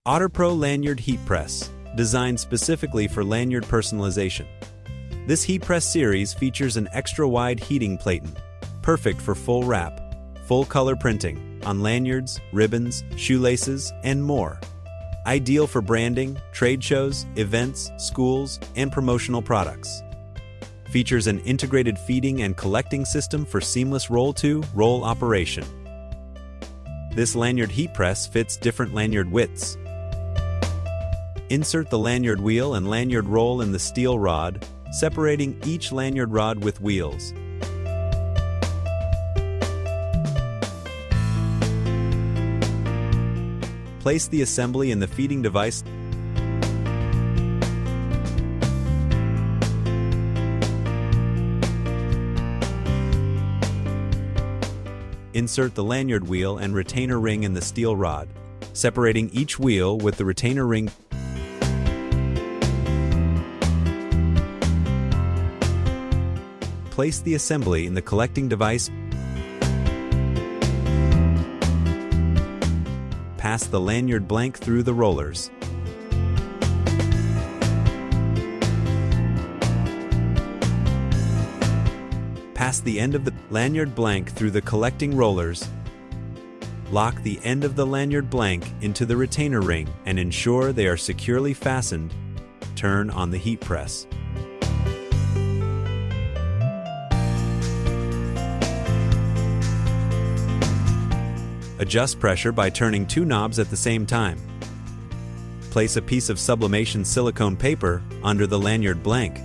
OtterPro Lanyard Heat Press, designed specifically for lanyard personalization. This heat press series features an extra-wide heating platen, perfect for full wrap, full-color printing on lanyards, ribbons, shoelaces, and more. Ideal for branding, trade shows, events, schools, and promotional products. Features an integrated feeding and collecting system for seamless roll-to-roll operation. This lanyard heat press fits different lanyard widths. Insert the lanyard wheel and lanyard roll in the steel rod, separating each lanyard rod with wheels. Place the assembly in the feeding device. Insert the lanyard wheel and retainer ring in the steel rod, separating each wheel with the retainer ring. Place the assembly in the collecting device. Pass the lanyard blank through the rollers. Pass the end of the lanyard blank through the collecting rollers. Lock the end of the lanyard blank into the retainer ring and ensure they are securely fastened. Turn on the heat press. Adjust pressure by turning two knobs at the same time. Place a piece of sublimation silicone paper under the lanyard blank.